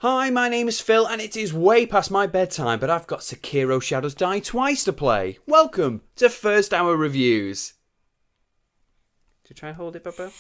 Hi, my name is Phil and it is way past my bedtime, but I've got Sekiro Shadows Die Twice to play. Welcome to First Hour Reviews. Do you try and hold it, Bubba?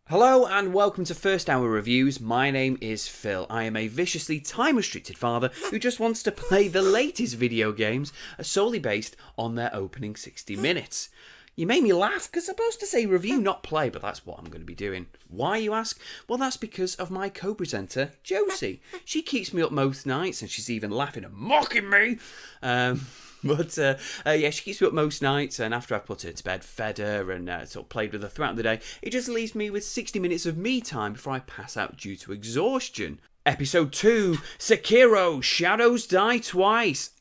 Hello and welcome to First Hour Reviews. My name is Phil. I am a viciously time-restricted father who just wants to play the latest video games solely based on their opening 60 minutes. You made me laugh because I'm supposed to say review, not play, but that's what I'm going to be doing. Why, you ask? Well, that's because of my co-presenter, Josie. She keeps me up most nights and she's even laughing and mocking me. Yeah, she keeps me up most nights, and after I've put her to bed, fed her, and sort of played with her throughout the day, it just leaves me with 60 minutes of me time before I pass out due to exhaustion. Episode 2, Sekiro, Shadows Die Twice.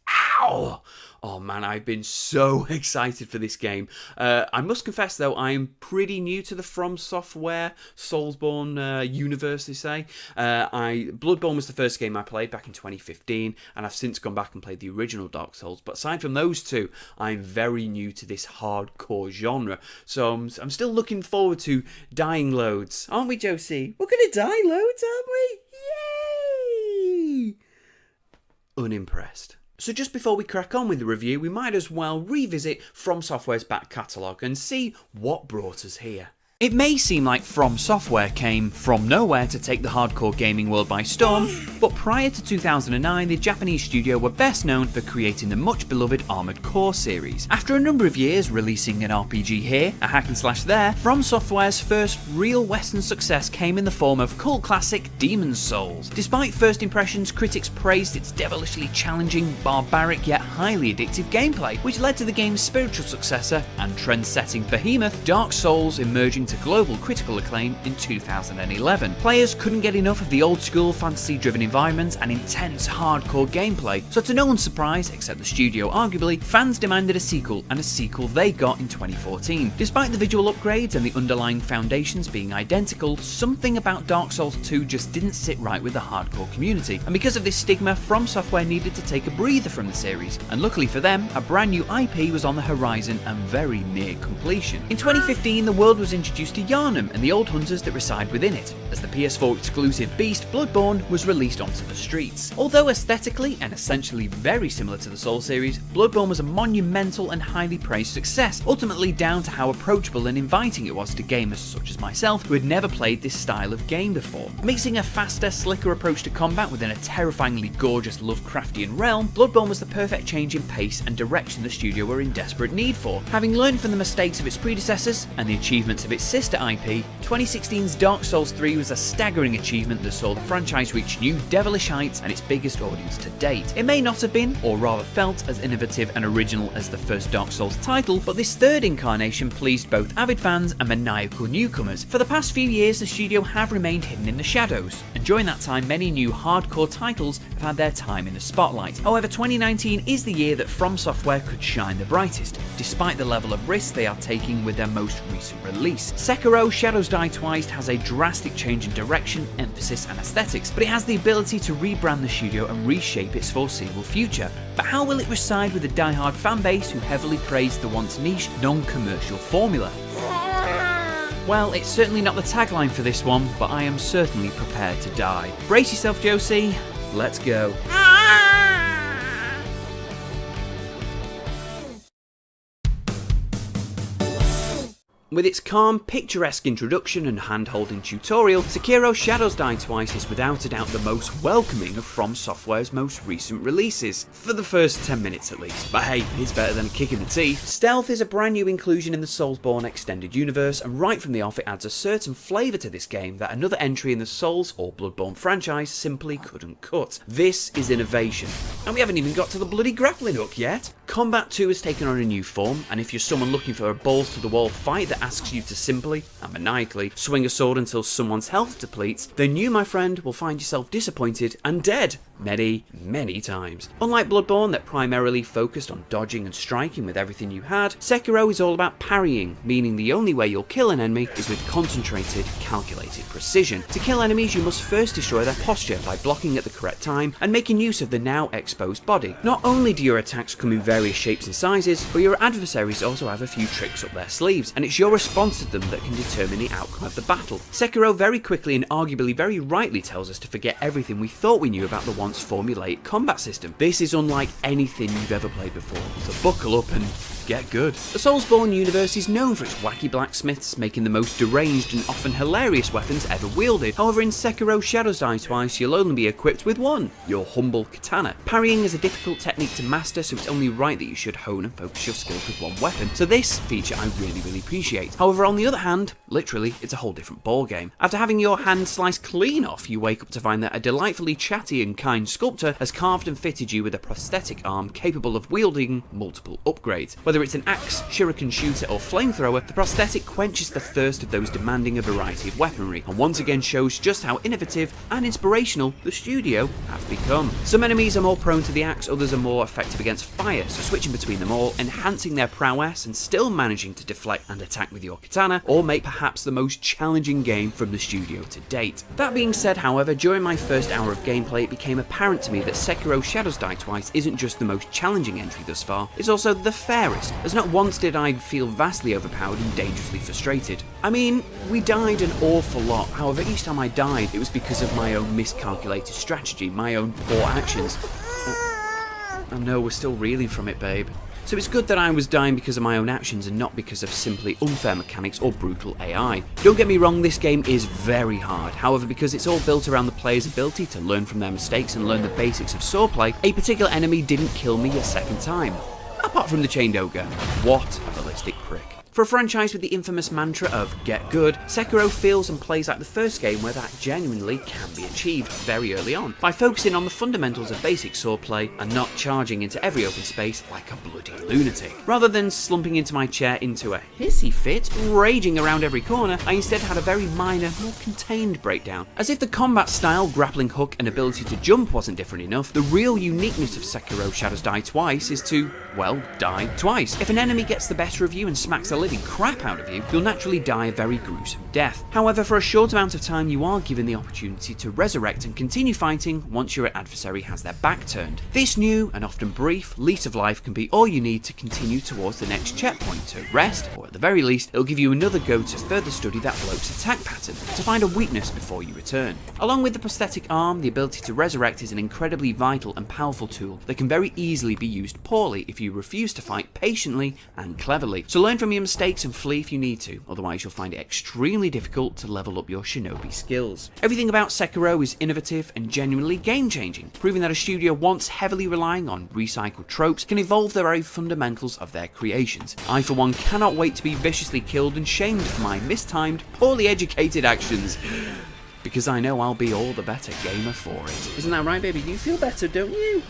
Ow! Oh man, I've been so excited for this game. I must confess though, I'm pretty new to the FromSoftware Soulsborne universe, they say. Bloodborne was the first game I played back in 2015, and I've since gone back and played the original Dark Souls. But aside from those two, I'm very new to this hardcore genre. So I'm still looking forward to dying loads. Aren't we, Josie? We're going to die loads, aren't we? Yay! Unimpressed. So just before we crack on with the review, we might as well revisit FromSoftware's back catalogue and see what brought us here. It may seem like FromSoftware came from nowhere to take the hardcore gaming world by storm, but prior to 2009, the Japanese studio were best known for creating the much beloved Armored Core series. After a number of years releasing an RPG here, a hack and slash there, FromSoftware's first real Western success came in the form of cult classic Demon's Souls. Despite first impressions, critics praised its devilishly challenging, barbaric yet highly addictive gameplay, which led to the game's spiritual successor and trend-setting behemoth, Dark Souls, emerging to global critical acclaim in 2011. Players couldn't get enough of the old-school fantasy-driven environments and intense hardcore gameplay, so to no one's surprise, except the studio arguably, fans demanded a sequel, and a sequel they got in 2014. Despite the visual upgrades and the underlying foundations being identical, something about Dark Souls 2 just didn't sit right with the hardcore community, and because of this stigma, FromSoftware needed to take a breather from the series, and luckily for them, a brand new IP was on the horizon and very near completion. In 2015, the world was introduced to Yharnam and the old hunters that reside within it, as the PS4 exclusive beast Bloodborne was released onto the streets. Although aesthetically and essentially very similar to the Soul series, Bloodborne was a monumental and highly praised success, ultimately down to how approachable and inviting it was to gamers such as myself who had never played this style of game before. Mixing a faster, slicker approach to combat within a terrifyingly gorgeous Lovecraftian realm, Bloodborne was the perfect change in pace and direction the studio were in desperate need for. Having learned from the mistakes of its predecessors and the achievements of its sister IP, 2016's Dark Souls 3 was a staggering achievement that saw the franchise reach new devilish heights and its biggest audience to date. It may not have been, or rather felt, as innovative and original as the first Dark Souls title, but this third incarnation pleased both avid fans and maniacal newcomers. For the past few years, the studio have remained hidden in the shadows, and during that time, many new hardcore titles have had their time in the spotlight. However, 2019 is the year that FromSoftware could shine the brightest, despite the level of risk they are taking with their most recent release. Sekiro Shadows Die Twice has a drastic change in direction, emphasis and aesthetics, but it has the ability to rebrand the studio and reshape its foreseeable future. But how will it reside with the die-hard fanbase who heavily praised the once niche, non-commercial formula? Well, it's certainly not the tagline for this one, but I am certainly prepared to die. Brace yourself, Josie. Let's go. With its calm, picturesque introduction and hand-holding tutorial, Sekiro Shadows Die Twice is without a doubt the most welcoming of FromSoftware's most recent releases, for the first 10 minutes at least. But hey, it's better than a kick in the teeth. Stealth is a brand new inclusion in the Soulsborne extended universe, and right from the off it adds a certain flavour to this game that another entry in the Souls or Bloodborne franchise simply couldn't cut. This is innovation, and we haven't even got to the bloody grappling hook yet. Combat too has taken on a new form, and if you're someone looking for a balls-to-the-wall fight that asks you to simply, and maniacally, swing a sword until someone's health depletes, then you, my friend, will find yourself disappointed and dead. many times. Unlike Bloodborne that primarily focused on dodging and striking with everything you had, Sekiro is all about parrying, meaning the only way you'll kill an enemy is with concentrated, calculated precision. To kill enemies you must first destroy their posture by blocking at the correct time and making use of the now exposed body. Not only do your attacks come in various shapes and sizes, but your adversaries also have a few tricks up their sleeves, and it's your response to them that can determine the outcome of the battle. Sekiro very quickly and arguably very rightly tells us to forget everything we thought we knew about the once formulaic combat system. This is unlike anything you've ever played before, so buckle up and get good. The Soulsborne universe is known for its wacky blacksmiths making the most deranged and often hilarious weapons ever wielded. However, in Sekiro Shadows Die Twice, you'll only be equipped with one, your humble katana. Parrying is a difficult technique to master, so it's only right that you should hone and focus your skills with one weapon. So this feature I really appreciate. However, on the other hand, literally, it's a whole different ballgame. After having your hand sliced clean off, you wake up to find that a delightfully chatty and kind sculptor has carved and fitted you with a prosthetic arm capable of wielding multiple upgrades. Whether it's an axe, shuriken shooter or flamethrower, the prosthetic quenches the thirst of those demanding a variety of weaponry, and once again shows just how innovative and inspirational the studio have become. Some enemies are more prone to the axe, others are more effective against fire, so switching between them all, enhancing their prowess and still managing to deflect and attack with your katana, or make perhaps the most challenging game from the studio to date. That being said, however, during my first hour of gameplay it became apparent to me that Sekiro Shadows Die Twice isn't just the most challenging entry thus far, it's also the fairest, as not once did I feel vastly overpowered and dangerously frustrated. I mean, we died an awful lot, however each time I died it was because of my own miscalculated strategy, my own poor actions. Oh no, we're still reeling from it, babe. So it's good that I was dying because of my own actions and not because of simply unfair mechanics or brutal AI. Don't get me wrong, this game is very hard, however because it's all built around the player's ability to learn from their mistakes and learn the basics of swordplay, a particular enemy didn't kill me a second time. Apart from the chained ogre. What a ballistic prick. For a franchise with the infamous mantra of get good, Sekiro feels and plays like the first game where that genuinely can be achieved very early on, by focusing on the fundamentals of basic swordplay and not charging into every open space like a bloody lunatic. Rather than slumping into my chair into a hissy fit, raging around every corner, I instead had a very minor, more contained breakdown. As if the combat style, grappling hook and ability to jump wasn't different enough, the real uniqueness of Sekiro Shadows Die Twice is to, well, die twice. If an enemy gets the better of you and smacks the living crap out of you, you'll naturally die a very gruesome death. However, for a short amount of time you are given the opportunity to resurrect and continue fighting once your adversary has their back turned. This new and often brief lease of life can be all you need to continue towards the next checkpoint, to rest, or at the very least it'll give you another go to further study that bloke's attack pattern, to find a weakness before you return. Along with the prosthetic arm, the ability to resurrect is an incredibly vital and powerful tool that can very easily be used poorly if you refuse to fight patiently and cleverly. So learn from your mistakes and flee if you need to, otherwise you'll find it extremely difficult to level up your shinobi skills. Everything about Sekiro is innovative and genuinely game-changing, proving that a studio once heavily relying on recycled tropes can evolve the very fundamentals of their creations. I for one cannot wait to be viciously killed and shamed for my mistimed, poorly educated actions, because I know I'll be all the better gamer for it. Isn't that right, baby? You feel better, don't you?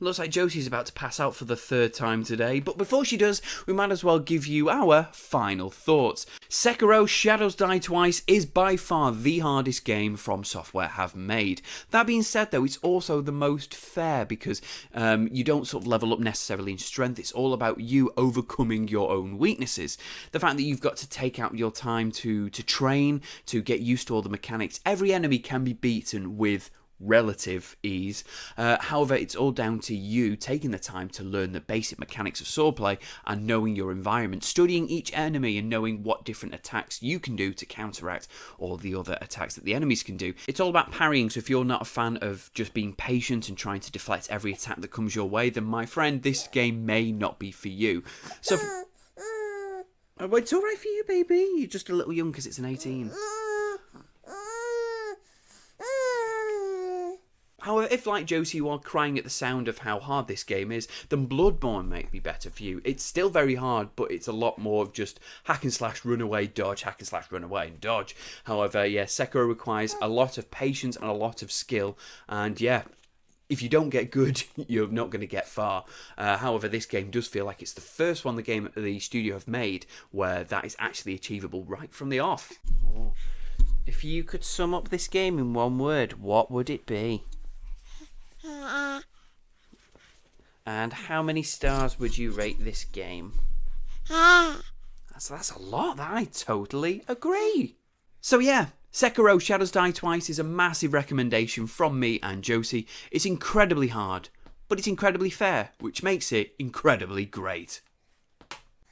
Looks like Josie's about to pass out for the third time today, but before she does, we might as well give you our final thoughts. Sekiro Shadows Die Twice is by far the hardest game FromSoftware have made. That being said though, it's also the most fair because you don't sort of level up necessarily in strength, it's all about you overcoming your own weaknesses. The fact that you've got to take out your time to train, to get used to all the mechanics. Every enemy can be beaten with relative ease. However, it's all down to you taking the time to learn the basic mechanics of swordplay and knowing your environment, studying each enemy and knowing what different attacks you can do to counteract all the other attacks that the enemies can do. It's all about parrying, so if you're not a fan of just being patient and trying to deflect every attack that comes your way, then my friend, this game may not be for you. So it's alright for you, baby. You're just a little young because it's an 18. However, if like Josie you are crying at the sound of how hard this game is, then Bloodborne might be better for you. It's still very hard, but it's a lot more of just hack and slash, run away, dodge, hack and slash, run away and dodge. However, yeah, Sekiro requires a lot of patience and a lot of skill, and yeah, if you don't get good, you're not going to get far. However, this game does feel like it's the first one the studio have made where that is actually achievable right from the off. Oh. If you could sum up this game in one word, what would it be? And how many stars would you rate this game? That's a lot. I totally agree. So yeah, Sekiro Shadows Die Twice is a massive recommendation from me and Josie. It's incredibly hard, but it's incredibly fair, which makes it incredibly great.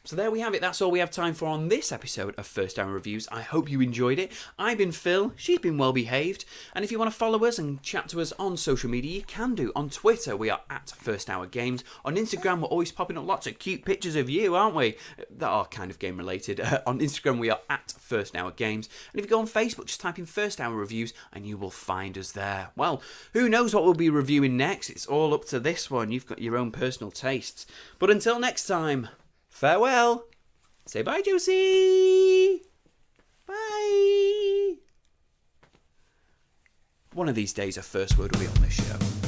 So there we have it. That's all we have time for on this episode of First Hour Reviews. I hope you enjoyed it. I've been Phil. She's been well behaved. And if you want to follow us and chat to us on social media, you can do. On Twitter, we are at First Hour Games. On Instagram, we're always popping up lots of cute pictures of you, aren't we? That are kind of game related. On Instagram, we are at First Hour Games. And if you go on Facebook, just type in First Hour Reviews and you will find us there. Well, who knows what we'll be reviewing next? It's all up to this one. You've got your own personal tastes. But until next time, farewell. Say bye, Josie. Bye. One of these days, a first word will be on this show.